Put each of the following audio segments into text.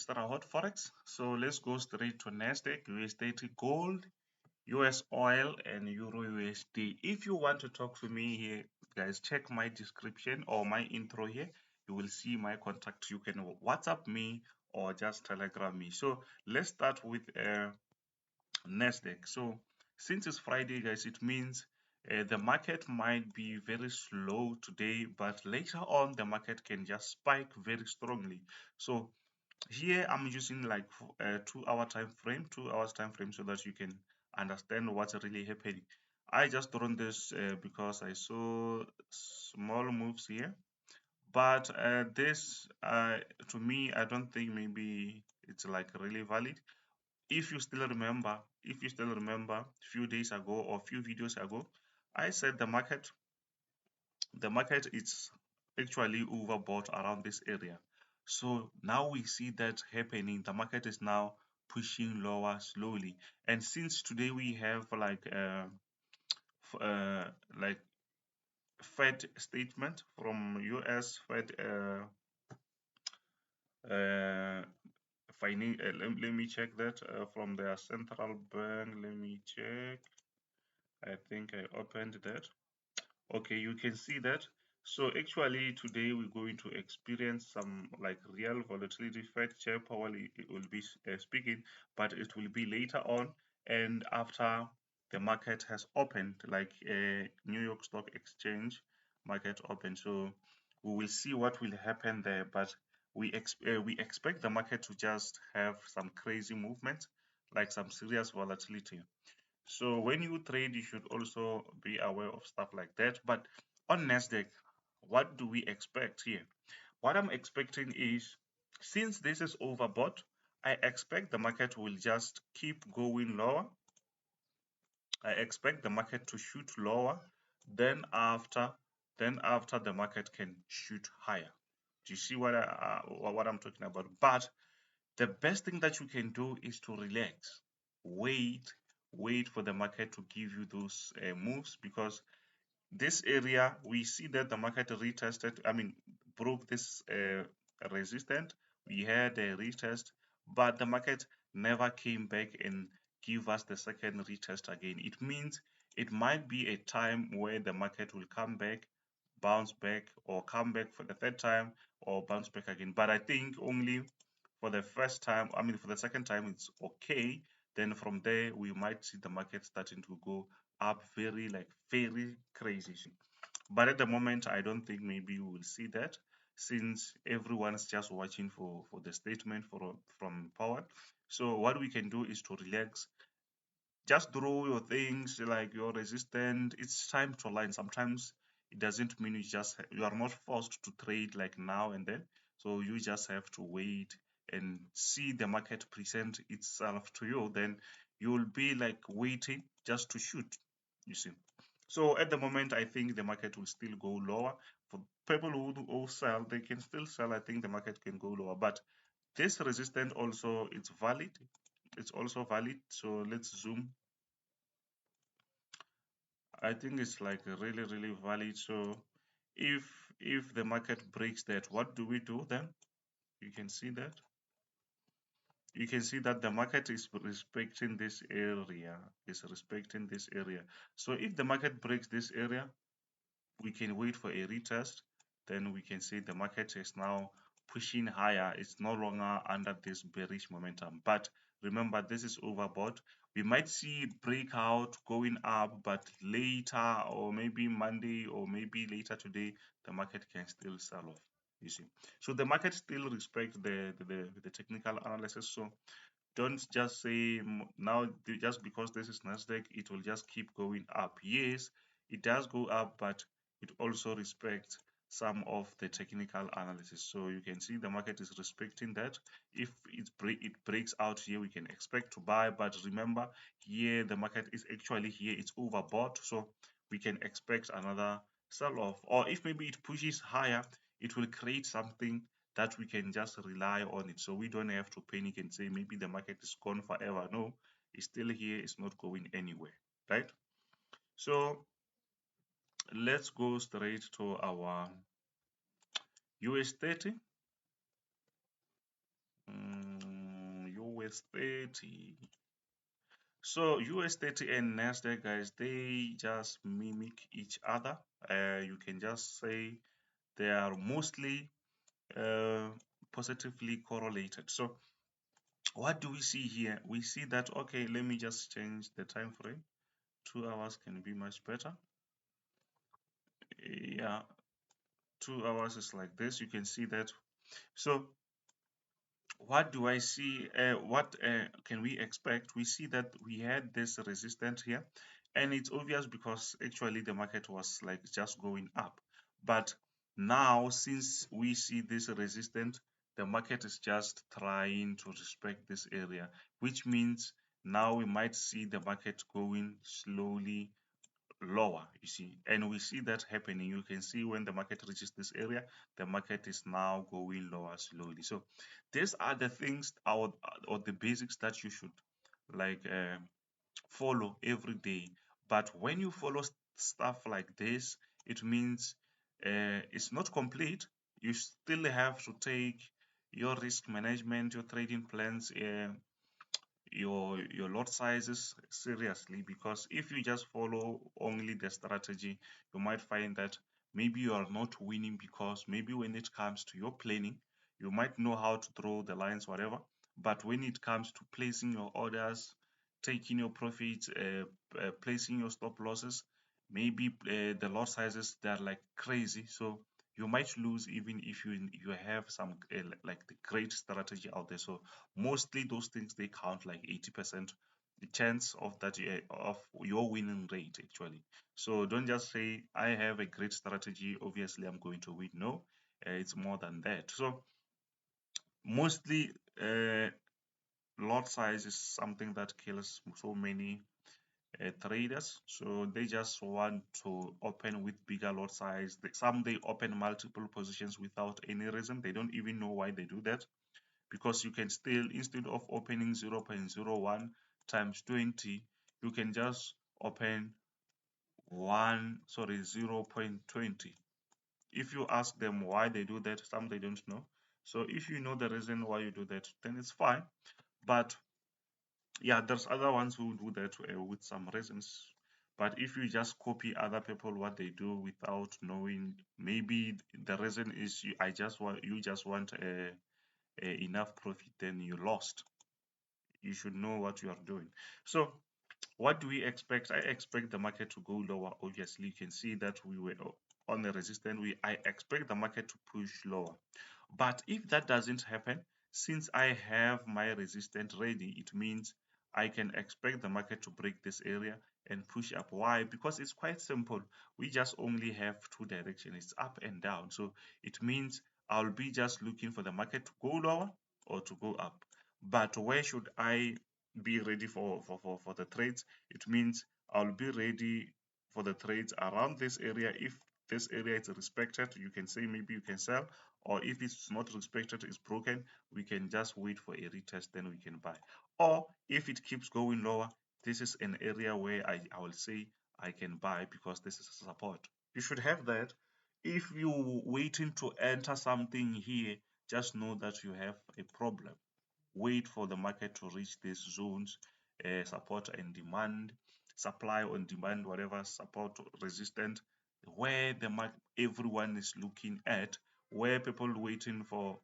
Xtrahot Forex. So let's go straight to NASDAQ, US30 gold, US oil, and Euro USD. If you want to talk to me here, guys, check my description or my intro here. You will see my contact. You can WhatsApp me or just Telegram me. So let's start with NASDAQ. So since it's Friday, guys, it means the market might be very slow today, but later on the market can just spike very strongly. So here I'm using like a 2 hour time frame, 2 hours time frame, so that you can understand what's really happening. I just drawn this because I saw small moves here, but this to me, I don't think maybe it's like really valid. If you still remember few days ago or few videos ago, I said the market is actually overbought around this area. So now we see that happening. The market is now pushing lower slowly. And since today we have like Fed statement from US Fed uh, let me check that from their central bank. Let me check. I think I opened that. Okay, you can see that. So actually today we're going to experience some like real volatility. Fed chair Powell it will be speaking, but it will be later on and after the market has opened, like New York Stock Exchange market open. So we will see what will happen there, but we expect the market to just have some crazy movement, like some serious volatility. So when you trade, you should also be aware of stuff like that. But on NASDAQ, what do we expect here? What I'm expecting is, since this is overbought, I expect the market will just keep going lower. I expect the market to shoot lower. Then after, the market can shoot higher. Do you see what I'm talking about? But the best thing that you can do is to relax, wait, for the market to give you those moves, because this area we see that the market retested, broke this resistance. We had a retest, but the market never came back and give us the second retest again. It means it might be a time where the market will come back, bounce back, or come back for the third time, or bounce back again. But I think only for the first time, for the second time, it's okay. Then from there, we might see the market starting to go up very crazy. But at the moment, I don't think maybe we will see that, since everyone's just watching for the statement from Powell. So what we can do is to relax, just draw your things like your resistance. It's time to align. Sometimes it doesn't mean you are not forced to trade like now and then. So you just have to wait and see the market present itself to you. Then you will be like waiting just to shoot, you see. So at the moment, I think the market will still go lower. For people who sell, they can still sell. I think the market can go lower, but this resistance also, it's valid. It's also valid. So let's zoom. I think it's like really valid. So if the market breaks that, what do we do then? You can see that. You can see that the market is respecting this area. So if the market breaks this area, we can wait for a retest. Then we can see the market is now pushing higher. It's no longer under this bearish momentum. But remember, this is overbought. We might see breakout going up, but later, or maybe Monday, or maybe later today, the market can still sell off. You see, so the market still respects the technical analysis. So don't just say now just because this is Nasdaq, it will just keep going up. Yes, it does go up, but it also respects some of the technical analysis. So you can see the market is respecting that. If it breaks out here, we can expect to buy. But remember, here the market is actually here, it's overbought, so we can expect another sell off. Or if maybe it pushes higher, it will create something that we can just rely on it. So we don't have to panic and say maybe the market is gone forever. No, it's still here, it's not going anywhere, right? So let's go straight to our US30. US30. So US30 and NASDAQ, guys, they just mimic each other. You can just say they are mostly positively correlated. So what do we see here? We see that, okay, let me just change the time frame. 2 hours can be much better. Yeah, 2 hours is like this. You can see that. So what do I see? What can we expect? We see that we had this resistance here, and it's obvious because actually the market was like just going up. But now, since we see this resistance, the market is just trying to respect this area, which means now we might see the market going slowly lower, you see, and we see that happening. You can see when the market reaches this area, the market is now going lower slowly. So these are the things or the basics that you should like follow every day. But when you follow stuff like this, it means it's not complete. You still have to take your risk management, your trading plans, your lot sizes seriously, because if you just follow only the strategy, you might find that maybe you are not winning, because maybe when it comes to your planning, you might know how to draw the lines, whatever, but when it comes to placing your orders, taking your profits, placing your stop losses, maybe the lot sizes, they're like crazy. So you might lose even if you have some like the great strategy out there. So mostly those things, they count like 80% the chance of that of your winning rate actually. So don't just say I have a great strategy, obviously I'm going to win. No, it's more than that. So mostly lot size is something that kills so many traders. So they just want to open with bigger lot size. Some they open multiple positions without any reason. They don't even know why they do that, because you can still, instead of opening 0.01 times 20, you can just open 0.20. If you ask them why they do that, some they don't know. So if you know the reason why you do that, then it's fine. But yeah, there's other ones who do that with some reasons. But if you just copy other people what they do without knowing, maybe the reason is you just want enough profit, then you lost. You should know what you are doing. So what do we expect? I expect the market to go lower. Obviously, you can see that we were on the resistance. I expect the market to push lower. But if that doesn't happen, since I have my resistance ready, it means I can expect the market to break this area and push up. Why? Because it's quite simple. We just only have two directions. It's up and down. So it means I'll be just looking for the market to go lower or to go up. But where should I be ready for the trades? It means I'll be ready for the trades around this area. If this area is respected, you can say maybe you can sell, or if it's not respected, it's broken, we can just wait for a retest, then we can buy. Or if it keeps going lower, this is an area where I will say I can buy, because this is a support. You should have that. If you waiting to enter something here, just know that you have a problem. Wait for the market to reach these zones, support and demand, supply on demand, whatever, support, resistant, where the market everyone is looking at, where people waiting for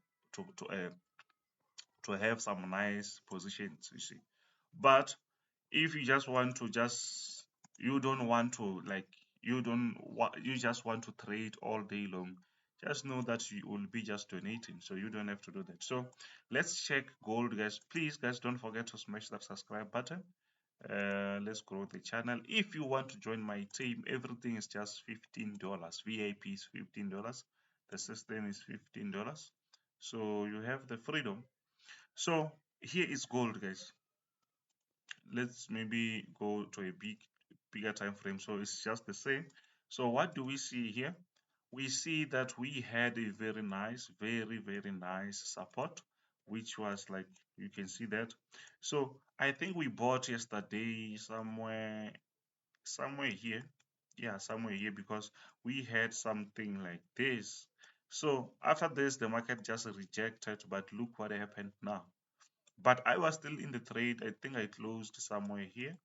to have some nice positions, you see. But if you just want to you don't want to like you just want to trade all day long, just know that you will be just donating, so you don't have to do that. So let's check gold, guys. Please, guys, don't forget to smash that subscribe button. Let's grow the channel. If you want to join my team, everything is just $15. VIP is $15. The system is $15. So you have the freedom. So here is gold, guys. Let's maybe go to a bigger time frame, so it's just the same. So what do we see here? We see that we had a very nice, very nice support, which was like, you can see that. So I think we bought yesterday somewhere here. Yeah, somewhere here, because we had something like this. So after this, the market just rejected, but look what happened now. But I was still in the trade. I think I closed somewhere here.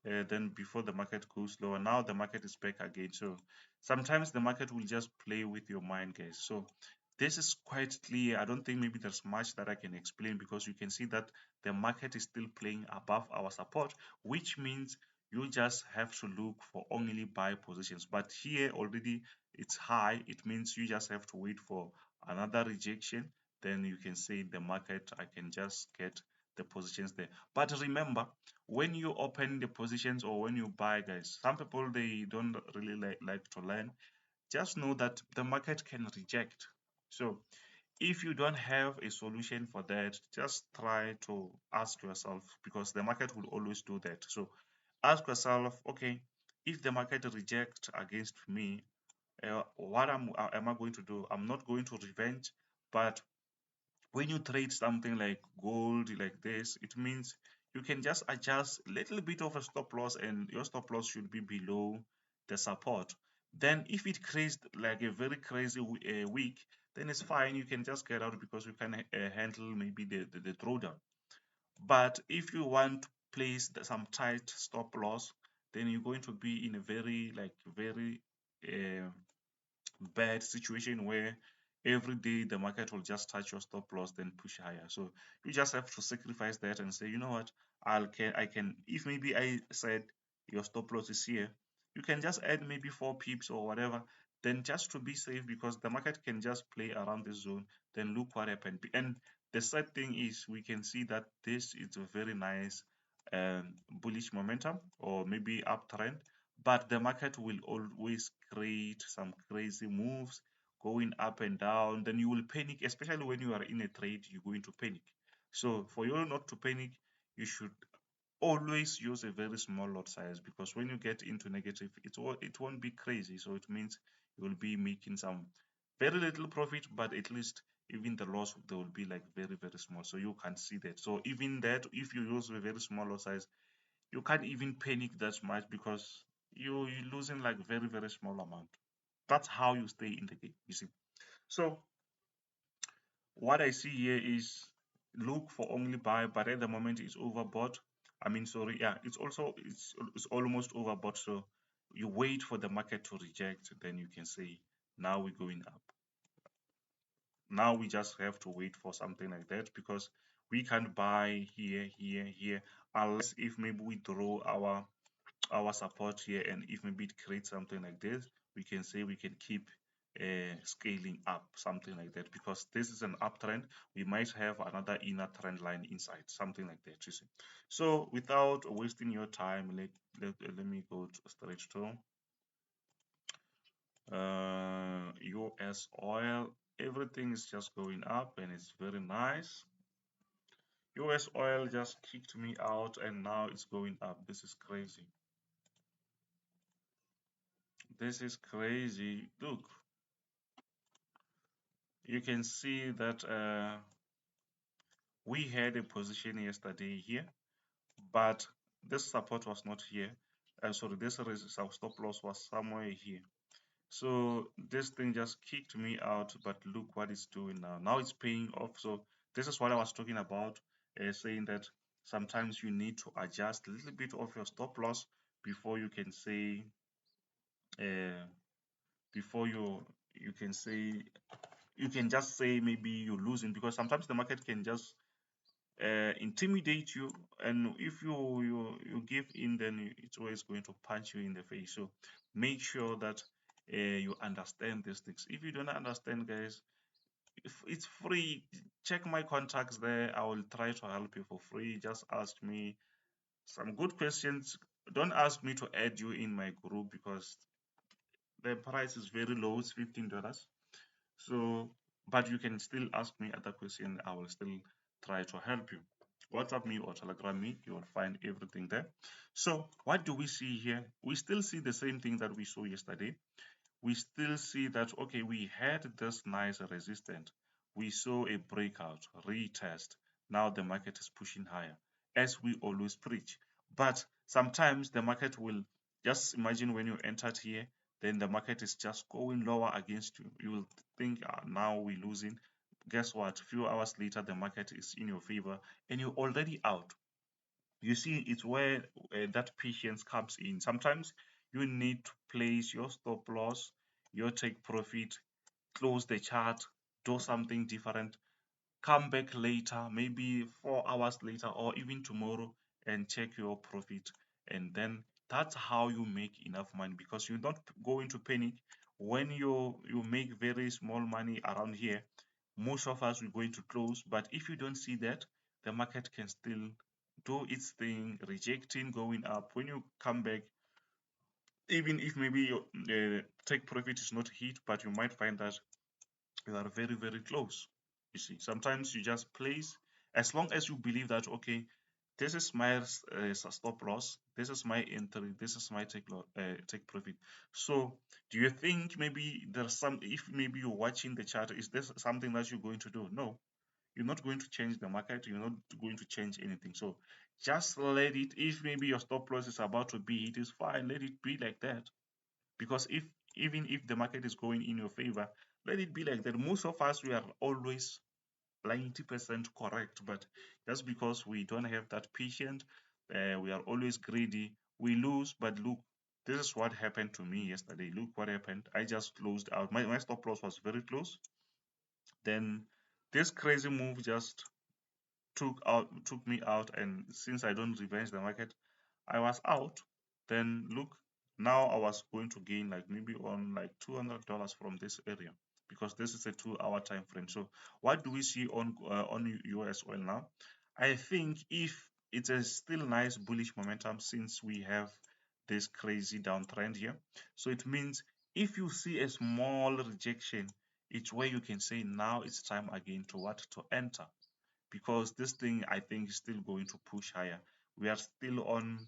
Then before the market goes lower, now the market is back again. So sometimes the market will just play with your mind, guys. So this is quite clear. I don't think maybe there's much that I can explain, because you can see that the market is still playing above our support, which means you just have to look for only buy positions. But here already it's high. It means you just have to wait for another rejection. Then you can say the market, I can just get the positions there. But remember, when you open the positions or when you buy, guys, some people, they don't really like to learn. Just know that the market can reject. So if you don't have a solution for that, just try to ask yourself, because the market will always do that. So ask yourself, okay, if the market rejects against me, what am I going to do? I'm not going to revenge. But when you trade something like gold like this, it means you can just adjust a little bit of a stop loss, and your stop loss should be below the support. Then if it creates like a very crazy week, then it's fine, you can just get out, because you can handle maybe the drawdown. But if you want to place some tight stop loss, then you're going to be in a very uh, bad situation where every day the market will just touch your stop loss, then push higher. So you just have to sacrifice that and say, you know what, I can, if maybe I said your stop loss is here, you can just add maybe 4 pips or whatever, then just to be safe, because the market can just play around this zone. Then look what happened. And the sad thing is, we can see that this is a very nice bullish momentum, or maybe uptrend, but the market will always create some crazy moves, going up and down. Then you will panic, especially when you are in a trade, you're going to panic. So for you not to panic, you should always use a very small lot size, because when you get into negative, it won't be crazy. So it means you will be making some very little profit, but at least even the loss, they will be like very small, so you can see that. So even that, if you use a very small lot size, you can't even panic that much, because you're losing like very small amount. That's how you stay in the game, you see. So what I see here is, look for only buy, but at the moment it's overbought. I mean, sorry, yeah, it's almost overbought. So you wait for the market to reject, then you can say, now we're going up. Now we just have to wait for something like that, because we can't buy here, unless if maybe we draw our support here, and if maybe it creates something like this, we can say we can keep scaling up, something like that, because this is an uptrend. We might have another inner trend line inside, something like that, you see. So without wasting your time, let me go straight to US oil. Everything is just going up, and it's very nice. US oil just kicked me out, and now it's going up. This is crazy. This is crazy. Look, you can see that we had a position yesterday here, but this support was not here. Sorry, this stop loss was somewhere here. So this thing just kicked me out, but look what it's doing now. Now it's paying off. So this is what I was talking about, saying that sometimes you need to adjust a little bit of your stop loss before you can say, uh, before you can say, you can just say maybe you're losing, because sometimes the market can just intimidate you, and if you give in, then it's always going to punch you in the face. So make sure that you understand these things. If you don't understand, guys, if it's free, check my contacts there. I will try to help you for free. Just ask me some good questions. Don't ask me to add you in my group, because the price is very low. It's $15. So, but you can still ask me other questions. I will still try to help you. WhatsApp me or Telegram me. You will find everything there. So, what do we see here? We still see the same thing that we saw yesterday. We still see that, okay, we had this nice resistance. We saw a breakout, retest. Now the market is pushing higher, as we always preach. But sometimes the market will, just imagine when you entered here, then the market is just going lower against you. You will think, now we're losing. Guess what? Few hours later, the market is in your favor and you're already out. You see, it's where that patience comes in. Sometimes you need to place your stop loss, your take profit, close the chart, do something different, come back later, maybe 4 hours later or even tomorrow, and check your profit. And then that's how you make enough money, because you're not going to panic when you make very small money around here. Most of us we're going to close, but if you don't see that, the market can still do its thing, rejecting, going up. When you come back, even if maybe your take profit is not hit, but you might find that you are very, very close. You see, sometimes you just place, as long as you believe that, okay, this is my stop loss, this is my entry, this is my take profit. So do you think maybe there's some, if maybe you're watching the chart, is this something that you're going to do? No, you're not going to change the market, you're not going to change anything. So just let it, if maybe your stop loss is about to be hit, is fine, let it be like that. Because if, even if the market is going in your favor, let it be like that. Most of us, we are always 90% correct, but just because we don't have that patience, we are always greedy, we lose. But look, this is what happened to me yesterday. Look what happened. I just closed out. My stop loss was very close. Then this crazy move just took me out, and since I don't revenge the market, I was out. Then look, now I was going to gain like maybe on like $200 from this area, because this is a 2 hour time frame. So what do we see on US oil now? I think if it's a still nice bullish momentum, since we have this crazy downtrend here, so it means if you see a small rejection, it's where you can say now it's time again to what, to enter, because this thing I think is still going to push higher. We are still on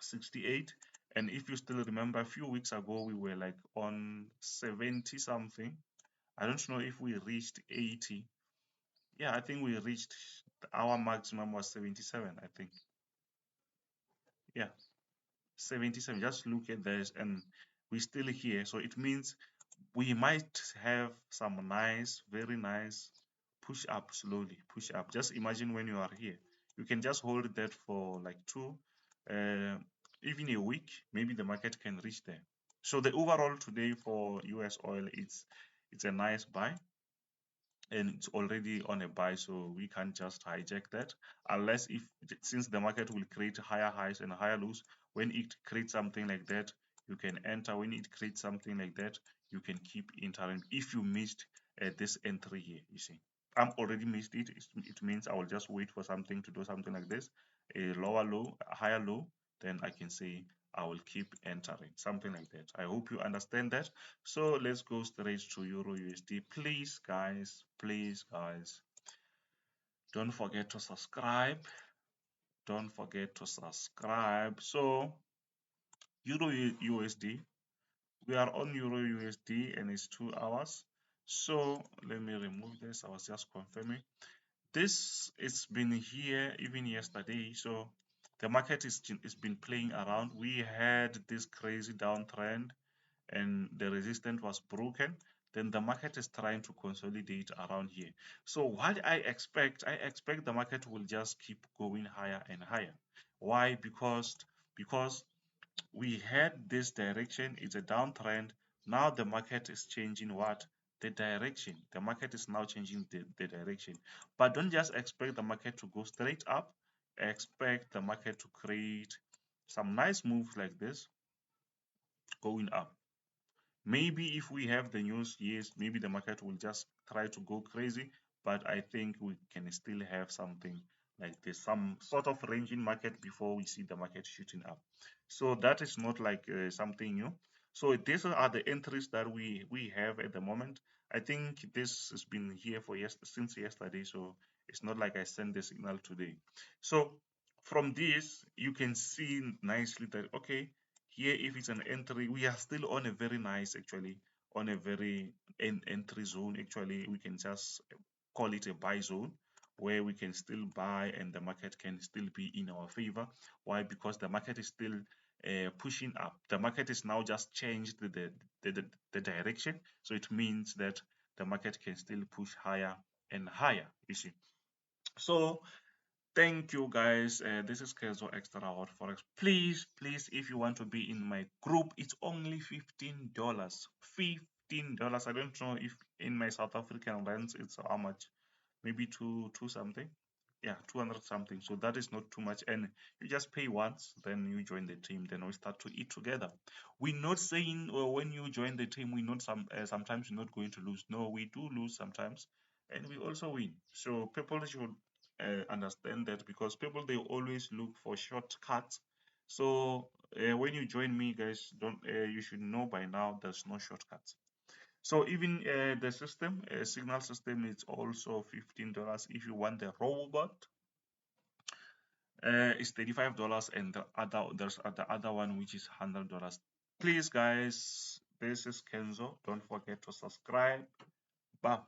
68, and if you still remember, a few weeks ago we were like on 70 something. I don't know if we reached 80. Yeah, I think we reached, our maximum was 77, I think. Yeah, 77. Just look at this, and we're still here. So it means we might have some nice, very nice push up, slowly push up. Just imagine when you are here, you can just hold that for like uh, even a week, maybe the market can reach there. So the overall today for US oil, it's a nice buy, and it's already on a buy, so we can't just hijack that, unless if, since the market will create higher highs and higher lows, when it creates something like that, you can enter. When it creates something like that, you can keep entering. If you missed this entry here, you see, I'm already missed it. It means I will just wait for something to do something like this, a lower low, a higher low, then I can say I will keep entering, something like that. I hope you understand that. So let's go straight to Euro USD. Please guys, don't forget to subscribe. Don't forget to subscribe. So Euro USD, we are on Euro USD and it's 2 hours. So let me remove this. I was just confirming. This, it's been here even yesterday. So the market is been playing around. We had this crazy downtrend and the resistance was broken, then the market is trying to consolidate around here. So what I expect the market will just keep going higher and higher. Why? Because we had this direction, it's a downtrend. Now the market is changing what? The direction. The market is now changing the direction. But don't just expect the market to go straight up. Expect the market to create some nice moves like this, going up. Maybe if we have the news, yes, maybe the market will just try to go crazy, but I think we can still have something like this, some sort of ranging market before we see the market shooting up. So that is not like something new. So these are the entries that we have at the moment. I think this has been here for since yesterday, so it's not like I sent the signal today. So from this, you can see nicely that, okay, here if it's an entry, we are still on a very nice, actually on a very entry zone. Actually, we can just call it a buy zone, where we can still buy and the market can still be in our favor. Why? Because the market is still pushing up. The market is now just changed the direction, so it means that the market can still push higher and higher, you see. So thank you guys. This is Kenzo Xtrahot Forex. Please, if you want to be in my group, it's only $15. $15. I don't know if in my South African rands it's how much, maybe two something. Yeah, 200 something. So that is not too much, and you just pay once, then you join the team, then we start to eat together. We're not saying when you join the team, we're not sometimes you're not going to lose. No, we do lose sometimes, and we also win. So people should understand that, because people, they always look for shortcuts. So when you join me, guys, don't you should know by now there's no shortcuts. So even the system, signal system, is also $15. If you want the robot, it's $35, and there's the other one which is $100. Please, guys, this is Kenzo. Don't forget to subscribe. Bye.